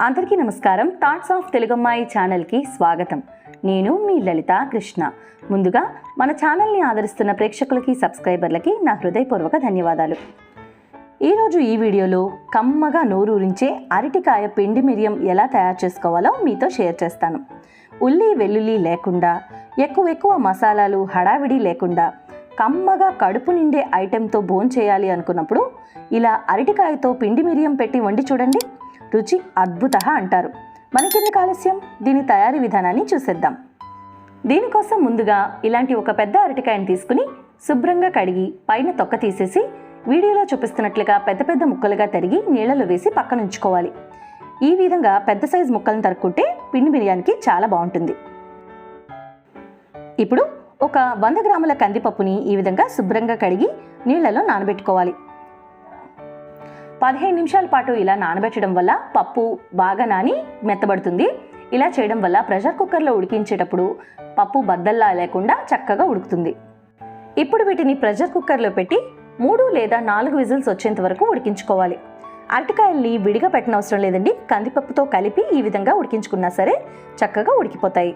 అందరికీ నమస్కారం. Thoughts of తెలుగమ్మాయి ఛానల్కి స్వాగతం. నేను మీ లలిత కృష్ణ. ముందుగా మన ఛానల్ని ఆదరిస్తున్న ప్రేక్షకులకి, సబ్స్క్రైబర్లకి నా హృదయపూర్వక ధన్యవాదాలు. ఈరోజు ఈ వీడియోలో కమ్మగా నోరూరించే అరటికాయ పిండి మిరియం ఎలా తయారు చేసుకోవాలో మీతో షేర్ చేస్తాను. ఉల్లి వెల్లుల్లి లేకుండా, ఎక్కువ మసాలాలు హడావిడి లేకుండా కమ్మగా కడుపు నిండే ఐటెంతో భోంచేయాలి అనుకున్నప్పుడు ఇలా అరటికాయతో పిండి మిరియం పెట్టి వండి చూడండి. రుచి అద్భుత అంటారు. మనకెందుకు ఆలస్యం, దీని తయారీ విధానాన్ని చూసేద్దాం. దీనికోసం ముందుగా ఇలాంటి ఒక పెద్ద అరటికాయను తీసుకుని శుభ్రంగా కడిగి పైన తొక్క తీసేసి వీడియోలో చూపిస్తున్నట్లుగా పెద్ద పెద్ద ముక్కలుగా తరిగి నీళ్లలో వేసి పక్కన ఉంచుకోవాలి. ఈ విధంగా పెద్ద సైజు ముక్కలను తరుక్కుంటే పిండి బిర్యానీకి చాలా బాగుంటుంది. ఇప్పుడు ఒక 100 గ్రాముల కందిపప్పుని ఈ విధంగా శుభ్రంగా కడిగి నీళ్లలో నానబెట్టుకోవాలి. 15 నిమిషాల పాటు ఇలా నానబెట్టడం వల్ల పప్పు బాగా నాని మెత్తబడుతుంది. ఇలా చేయడం వల్ల ప్రెషర్ కుక్కర్లో ఉడికించేటప్పుడు పప్పు బద్దల్లా లేకుండా చక్కగా ఉడుకుతుంది. ఇప్పుడు వీటిని ప్రెషర్ కుక్కర్లో పెట్టి 3 లేదా 4 విజిల్స్ వచ్చేంత వరకు ఉడికించుకోవాలి. అరటికాయల్ని విడిగా పెట్టనవసరం లేదండి. కందిపప్పుతో కలిపి ఈ విధంగా ఉడికించుకున్నా సరే చక్కగా ఉడికిపోతాయి.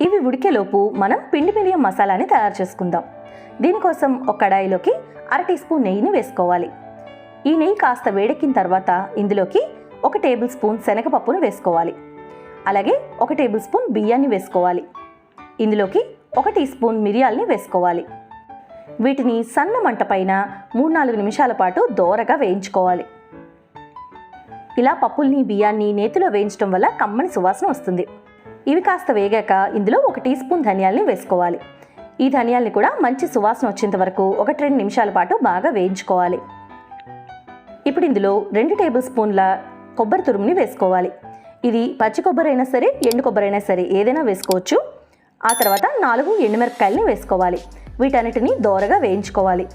ఇవి ఉడికేలోపు మనం పిండి మిరియం మసాలాని తయారు చేసుకుందాం. దీనికోసం ఒక కడాయిలోకి 1/2 టీ స్పూన్ నెయ్యిని వేసుకోవాలి. ఈ నెయ్యి కాస్త వేడెక్కిన తర్వాత ఇందులోకి 1 టేబుల్ స్పూన్ శనగపప్పును వేసుకోవాలి. అలాగే 1 టేబుల్ స్పూన్ బియ్యాన్ని వేసుకోవాలి. ఇందులోకి 1 టీ స్పూన్ మిరియాల్ని వేసుకోవాలి. వీటిని సన్న మంట పైన 3-4 నిమిషాల పాటు దోరగా వేయించుకోవాలి. ఇలా పప్పుల్ని బియ్యాన్ని నేతిలో వేయించడం వల్ల కమ్మని సువాసన వస్తుంది. ఇవి కాస్త వేగాక ఇందులో 1 టీ స్పూన్ ధనియాల్ని వేసుకోవాలి. ఈ ధనియాల్ని కూడా మంచి సువాసన వచ్చేంత వరకు 1-2 నిమిషాల పాటు బాగా వేయించుకోవాలి. ఇప్పుడు ఇందులో 2 టేబుల్ స్పూన్ల కొబ్బరి తురుముని వేసుకోవాలి. ఇది పచ్చి కొబ్బరి అయినా సరే, ఎండు కొబ్బరి అయినా సరే ఏదైనా వేసుకోవచ్చు. ఆ తర్వాత 4 ఎండుమిరపకాయలని వేసుకోవాలి. వీటన్నిటిని దోరగా వేయించుకోవాలి.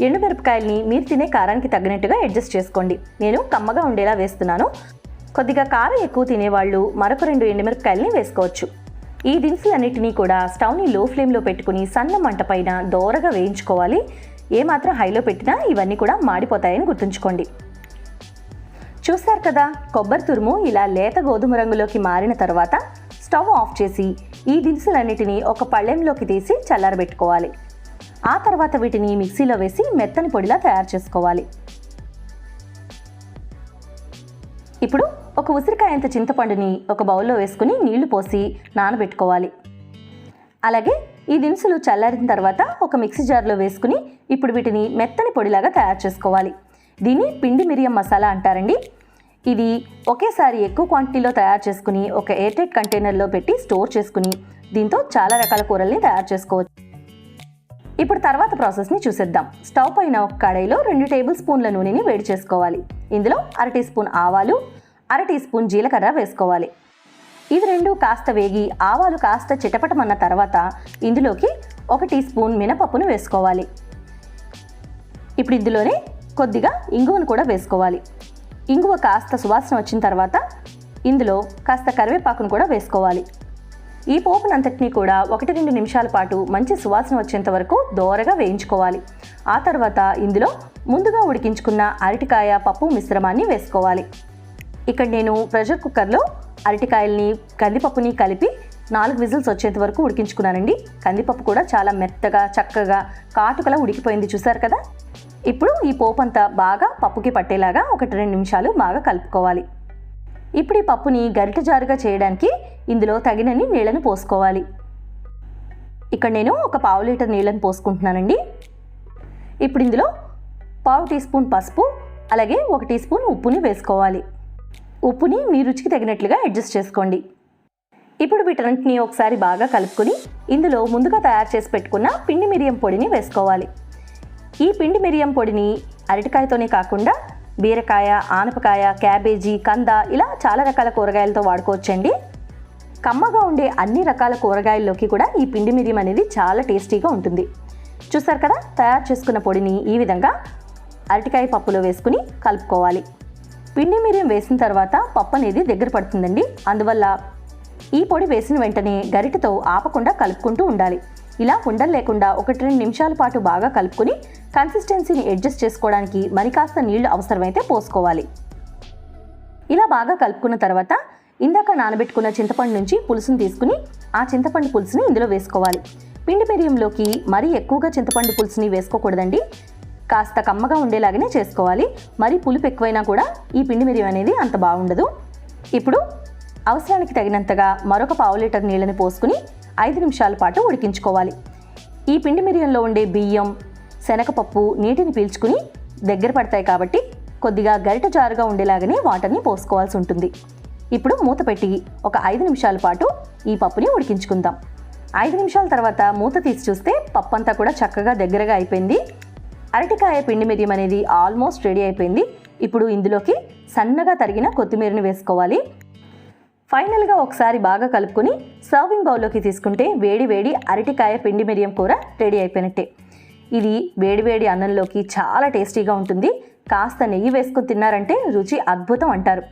ఎండుమిరపకాయలని మీరు తినే కారానికి తగినట్టుగా అడ్జస్ట్ చేసుకోండి. నేను కమ్మగా ఉండేలా వేస్తున్నాను. కొద్దిగా కారం ఎక్కువ తినేవాళ్ళు మరొక 2 ఎండుమిరపకాయలని వేసుకోవచ్చు. ఈ దినుసులన్నిటినీ కూడా స్టవ్ని లో ఫ్లేమ్లో పెట్టుకుని సన్న మంట పైన దోరగా వేయించుకోవాలి. ఏమాత్రం హైలో పెట్టినా ఇవన్నీ కూడా మాడిపోతాయని గుర్తుంచుకోండి. చూస్తారు కదా, కొబ్బరి తురుము ఇలా లేత గోధుమ రంగులోకి మారిన తర్వాత స్టవ్ ఆఫ్ చేసి ఈ దినుసులన్నిటినీ ఒక పళ్ళెంలోకి తీసి చల్లారబెట్టుకోవాలి. ఆ తర్వాత వీటిని మిక్సీలో వేసి మెత్తని పొడిలా తయారు చేసుకోవాలి. ఇప్పుడు ఒక ఉసిరికాయంత చింతపండుని ఒక బౌల్లో వేసుకుని నీళ్లు పోసి నానబెట్టుకోవాలి. అలాగే ఈ దినుసులు చల్లారిన తర్వాత ఒక మిక్సీ జార్లో వేసుకుని ఇప్పుడు వీటిని మెత్తని పొడిలాగా తయారు చేసుకోవాలి. దీన్ని పిండి మిరియం మసాలా అంటారండి. ఇది ఒకేసారి ఎక్కువ క్వాంటిటీలో తయారు చేసుకుని ఒక ఎయిర్ టైట్ కంటైనర్లో పెట్టి స్టోర్ చేసుకుని దీంతో చాలా రకాల కూరల్ని తయారు చేసుకోవచ్చు. ఇప్పుడు తర్వాత ప్రాసెస్ని చూసేద్దాం. స్టవ్ పైన ఒక కడాయిలో 2 టేబుల్ స్పూన్ల నూనెని వేడి చేసుకోవాలి. ఇందులో 1/2 టీ స్పూన్ ఆవాలు, 1/2 టీ స్పూన్ జీలకర్ర వేసుకోవాలి. ఇవి రెండు కాస్త వేగి ఆవాలు కాస్త చిటపటమన్న తర్వాత ఇందులోకి 1 టీ స్పూన్ మినపప్పును వేసుకోవాలి. ఇప్పుడు ఇందులోనే కొద్దిగా ఇంగువను కూడా వేసుకోవాలి. ఇంగువ కాస్త సువాసన వచ్చిన తర్వాత ఇందులో కాస్త కరివేపాకును కూడా వేసుకోవాలి. ఈ పోపునంతటినీ కూడా 1-2 నిమిషాల పాటు మంచి సువాసన వచ్చేంత వరకు దోరగా వేయించుకోవాలి. ఆ తర్వాత ఇందులో ముందుగా ఉడికించుకున్న అరటికాయ పప్పు మిశ్రమాన్ని వేసుకోవాలి. ఇక్కడ నేను ప్రెషర్ కుక్కర్లో అరటికాయల్ని కందిపప్పుని కలిపి 4 విజిల్స్ వచ్చేంత వరకు ఉడికించుకున్నానండి. కందిపప్పు కూడా చాలా మెత్తగా చక్కగా కాటుకలా ఉడికిపోయింది, చూసారు కదా. ఇప్పుడు ఈ పోపు అంతా బాగా పప్పుకి పట్టేలాగా 1-2 నిమిషాలు బాగా కలుపుకోవాలి. ఇప్పుడు ఈ పప్పుని గరిట జారుగా చేయడానికి ఇందులో తగినన్ని నీళ్లను పోసుకోవాలి. ఇక్కడ నేను ఒక 1/2 లీటర్ నీళ్లను పోసుకుంటున్నానండి. ఇప్పుడు ఇందులో 1/2 టీ స్పూన్ పసుపు, అలాగే 1 టీ స్పూన్ ఉప్పుని వేసుకోవాలి. ఉప్పుని మీ రుచికి తగినట్లుగా అడ్జస్ట్ చేసుకోండి. ఇప్పుడు వీటన్నింటినీ ఒకసారి బాగా కలుపుకొని ఇందులో ముందుగా తయారు చేసి పెట్టుకున్న పిండి మిరియం పొడిని వేసుకోవాలి. ఈ పిండి మిరియం పొడిని అరటికాయతోనే కాకుండా బీరకాయ, ఆనపకాయ, క్యాబేజీ, కంద ఇలా చాలా రకాల కూరగాయలతో వాడుకోవచ్చండి. కమ్మగా ఉండే అన్ని రకాల కూరగాయల్లోకి కూడా ఈ పిండి మిరియం అనేది చాలా టేస్టీగా ఉంటుంది. చూసారు కదా, తయారు చేసుకున్న పొడిని ఈ విధంగా అరటికాయ పప్పులో వేసుకుని కలుపుకోవాలి. పిండి మిరియం వేసిన తర్వాత పప్పు అనేది దగ్గర పడుతుందండి. అందువల్ల ఈ పొడి వేసిన వెంటనే గరిటెతో ఆపకుండా కలుపుకుంటూ ఉండాలి. ఇలా ఉండలు లేకుండా 1-2 నిమిషాల పాటు బాగా కలుపుకొని కన్సిస్టెన్సీని అడ్జస్ట్ చేసుకోవడానికి మరి కాస్త నీళ్లు అవసరమైతే పోసుకోవాలి. ఇలా బాగా కలుపుకున్న తర్వాత ఇందాక నానబెట్టుకున్న చింతపండు నుంచి పులుసుని తీసుకుని ఆ చింతపండు పులుసుని ఇందులో వేసుకోవాలి. పిండి మిరియంలోకి మరీ ఎక్కువగా చింతపండు పులుసుని వేసుకోకూడదండి. కాస్త కమ్మగా ఉండేలాగానే చేసుకోవాలి. మరి పులుపు ఎక్కువైనా కూడా ఈ పిండి మిరియం అనేది అంత బాగుండదు. ఇప్పుడు అవసరానికి తగినంతగా మరొక పావు లీటర్ నీళ్ళని పోసుకుని 5 నిమిషాల పాటు ఉడికించుకోవాలి. ఈ పిండి మిరియంలో ఉండే బియ్యం, శనగపప్పు నీటిని పీల్చుకుని దగ్గర పడతాయి కాబట్టి కొద్దిగా గరిట జారుగా ఉండేలాగానే వాటర్ని పోసుకోవాల్సి ఉంటుంది. ఇప్పుడు మూత పెట్టి ఒక 5 నిమిషాల పాటు ఈ పప్పుని ఉడికించుకుందాం. 5 నిమిషాల తర్వాత మూత తీసి చూస్తే పప్పు అంతా కూడా చక్కగా దగ్గరగా అయిపోయింది. అరటికాయ పిండి మిరియం అనేది ఆల్మోస్ట్ రెడీ అయిపోయింది. ఇప్పుడు ఇందులోకి సన్నగా తరిగిన కొత్తిమీరని వేసుకోవాలి. ఫైనల్గా ఒకసారి బాగా కలుపుకొని సర్వింగ్ బౌల్లోకి తీసుకుంటే వేడి వేడి అరటికాయ పిండి మిరియం కూర రెడీ అయిపోయినట్టే. ఇది వేడివేడి అన్నంలోకి చాలా టేస్టీగా ఉంటుంది. కాస్త నెయ్యి వేసుకొని తిన్నారంటే రుచి అద్భుతం అంటారు.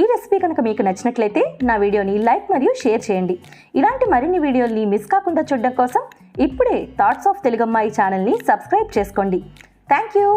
ఈ రెసిపీ కనుక మీకు నచ్చినట్లయితే నా వీడియోని లైక్ మరియు షేర్ చేయండి. ఇలాంటి మరిన్ని వీడియోల్ని మిస్ కాకుండా చూడడం కోసం ఇప్పుడే థాట్స్ ఆఫ్ తెలుగమ్మాయి ఛానల్ని సబ్స్క్రైబ్ చేసుకోండి. Thank you.